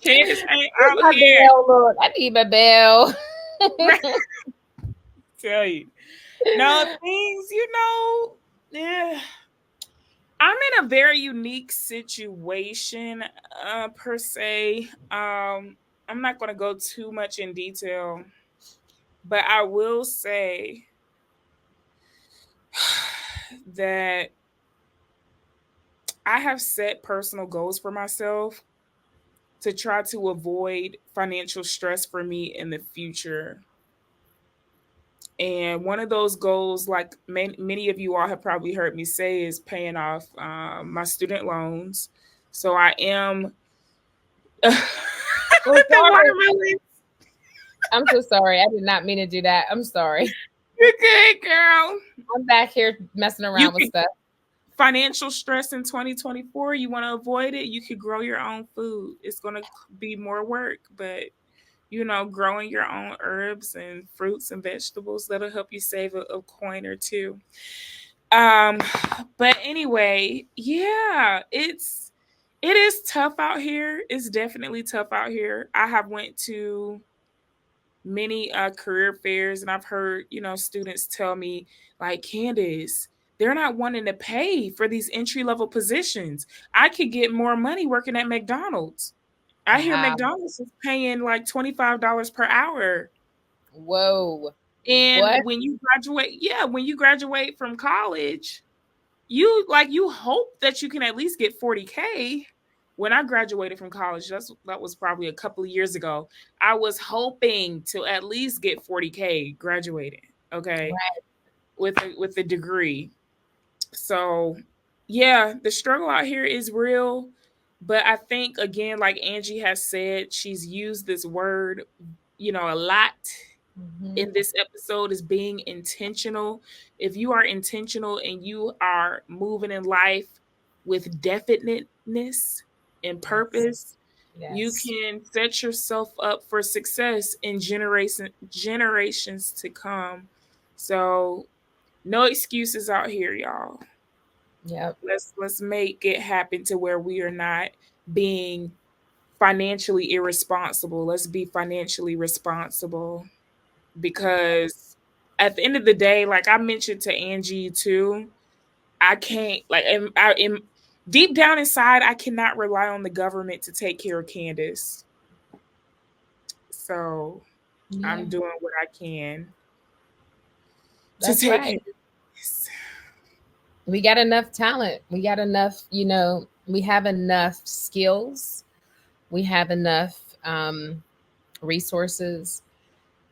S3: kids ain't out here.
S2: Bell, I need my bell.
S3: Tell you. No, things, I'm in a very unique situation, per se. I'm not going to go too much in detail, but I will say that I have set personal goals for myself to try to avoid financial stress for me in the future. And one of those goals, like many of you all have probably heard me say, is paying off my student loans. So I am.
S2: I'm so sorry. I did not mean to do that. I'm sorry.
S3: You're good, girl.
S2: I'm back here messing around with stuff.
S3: Financial stress in 2024, you want to avoid it? You could grow your own food. It's going to be more work, but growing your own herbs and fruits and vegetables, that'll help you save a coin or two. But anyway, yeah, it is tough out here. It's definitely tough out here. I have went to many career fairs, and I've heard, students tell me, like, Candace, they're not wanting to pay for these entry-level positions. I could get more money working at McDonald's. I hear McDonald's is paying like $25 per hour.
S2: Whoa.
S3: And when you graduate from college, you hope that you can at least get $40K. When I graduated from college, that was probably a couple of years ago. I was hoping to at least get $40K graduating, okay, right, with a degree. So, yeah, the struggle out here is real. But I think, again, like Angie has said, she's used this word, a lot in this episode, is being intentional. If you are intentional and you are moving in life with definiteness and purpose, You
S2: Yes.
S3: can set yourself up for success in generations to come. So no excuses out here, y'all.
S2: Yep.
S3: Let's make it happen to where we are not being financially irresponsible. Let's be financially responsible, because at the end of the day, like I mentioned to Angie too, I can't like I am deep down inside I cannot rely on the government to take care of Candace. So
S2: Yeah.
S3: I'm doing what I can to
S2: That's
S3: take
S2: right.
S3: care of this.
S2: We got enough talent. We got enough, we have enough skills. We have enough resources.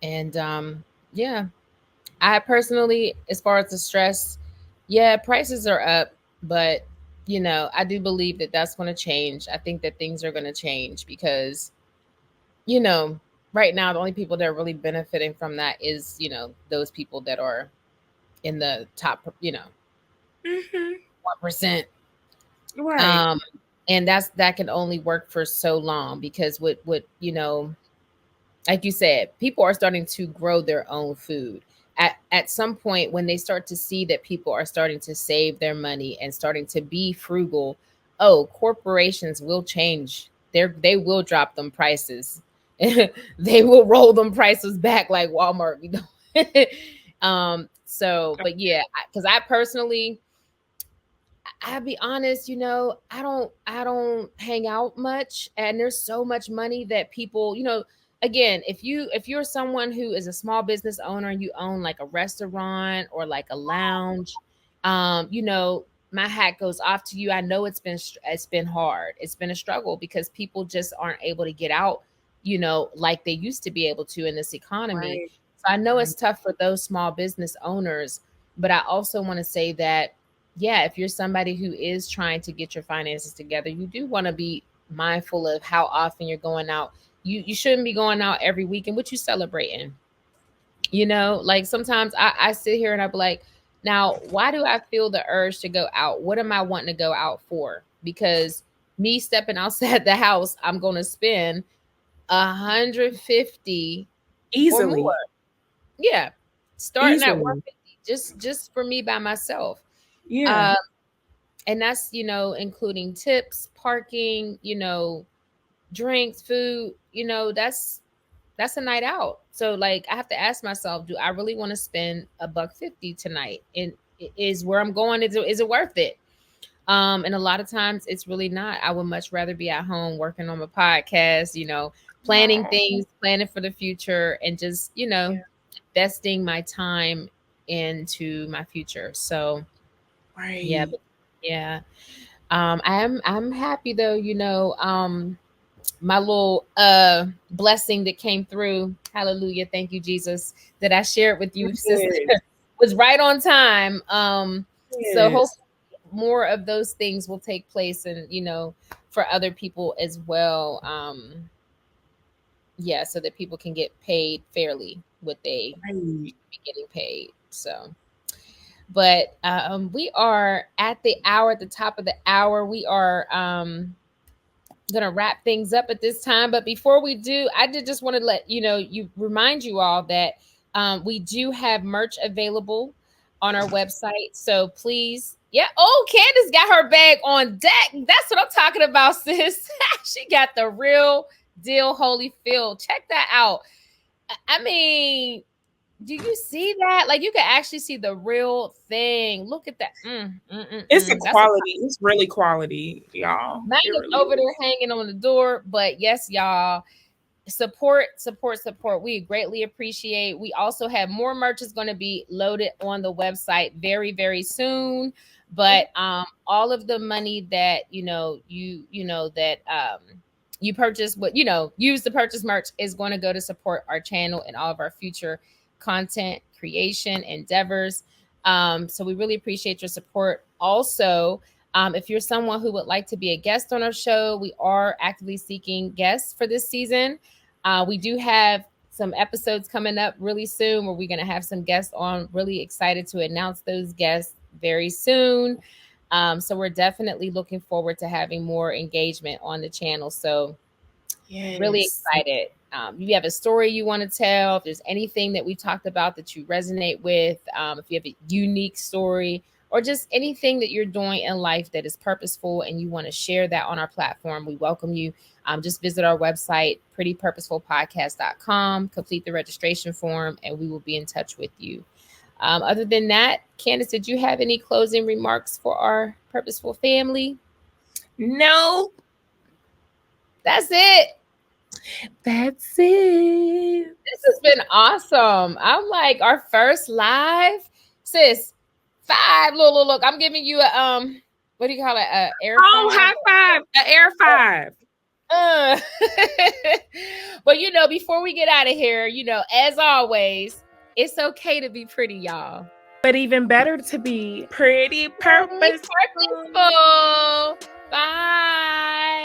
S2: And yeah, I personally, as far as the stress, yeah, prices are up, but I do believe that that's going to change. I think that things are going to change because, you know, right now the only people that are really benefiting from that is, those people that are in the top,
S3: Mm-hmm.
S2: 1%.
S3: Right.
S2: Um, and that can only work for so long because what like you said, people are starting to grow their own food. At some point, when they start to see that people are starting to save their money and starting to be frugal, oh, corporations will change. They will drop them prices. They will roll them prices back like Walmart. But yeah, because I personally, I'll be honest, I don't hang out much, and there's so much money that people, again, if you're someone who is a small business owner and you own like a restaurant or like a lounge, my hat goes off to you. I know it's been hard. It's been a struggle because people just aren't able to get out, like they used to be able to in this economy.
S3: Right.
S2: So I know
S3: Right.
S2: it's tough for those small business owners, but I also want to say that yeah, if you're somebody who is trying to get your finances together, you do want to be mindful of how often you're going out. You shouldn't be going out every weekend. What you celebrating? Like sometimes I sit here and I be like, now why do I feel the urge to go out? What am I wanting to go out for? Because me stepping outside the house, I'm gonna spend 150 or more.
S3: Easily.
S2: Yeah. Starting at
S3: Easily.
S2: 150 just for me by myself.
S3: Yeah.
S2: Uh, and that's including tips, parking, drinks, food, that's a night out. So like I have to ask myself, do I really want to spend $150 tonight? And is where I'm going, is it worth it? And a lot of times it's really not. I would much rather be at home working on my podcast, planning
S3: Oh,
S2: things, planning for the future, and just
S3: yeah.
S2: investing my time into my future. So yeah,
S3: Right.
S2: yeah. I'm happy though, my little blessing that came through. Hallelujah. Thank you, Jesus, that I shared with you, sister,
S3: Yes.
S2: was right on time. So
S3: Yes.
S2: hopefully more of those things will take place and for other people as well. Yeah, so that people can get paid fairly what they
S3: Right.
S2: be getting paid. So but we are at the hour, at the top of the hour. We are gonna wrap things up at this time. But before we do, I did just want to let remind you all that we do have merch available on our website. So please, yeah. Oh, Candace got her bag on deck. That's what I'm talking about, sis. She got the real deal Holyfield. Check that out. I mean, do you see that? Like you can actually see the real thing. Look at that.
S3: It's a
S2: That's what
S3: quality. It's really quality, y'all.
S2: mine
S3: It
S2: is
S3: really
S2: over there
S3: is.
S2: hanging on the door. But yes, y'all, support. We greatly appreciate. We also have more merch is going to be loaded on the website very, very soon. But all of the money that you purchase, what use to purchase merch is going to go to support our channel and all of our future content creation endeavors. So we really appreciate your support. Also, if you're someone who would like to be a guest on our show, we are actively seeking guests for this season. We do have some episodes coming up really soon where we're going to have some guests on. Really excited to announce those guests very soon. So we're definitely looking forward to having more engagement on the channel. So Really
S3: Yes.
S2: excited. You have a story you want to tell, if there's anything that we talked about that you resonate with, if you have a unique story or just anything that you're doing in life that is purposeful and you want to share that on our platform, we welcome you. Just visit our website, prettypurposefulpodcast.com, complete the registration form, and we will be in touch with you. Other than that, Candace, did you have any closing remarks for our purposeful family?
S3: No,
S2: That's it.
S3: that's it.
S2: This has been awesome. I'm like our first live, sis. 5. Look. I'm giving you a what do you call it? Air
S3: Oh,
S2: 5.
S3: high five. An air 5.
S2: But before we get out of here, as always, it's okay to be pretty, y'all.
S3: But even better to be pretty purposeful.
S2: Purposeful. Bye.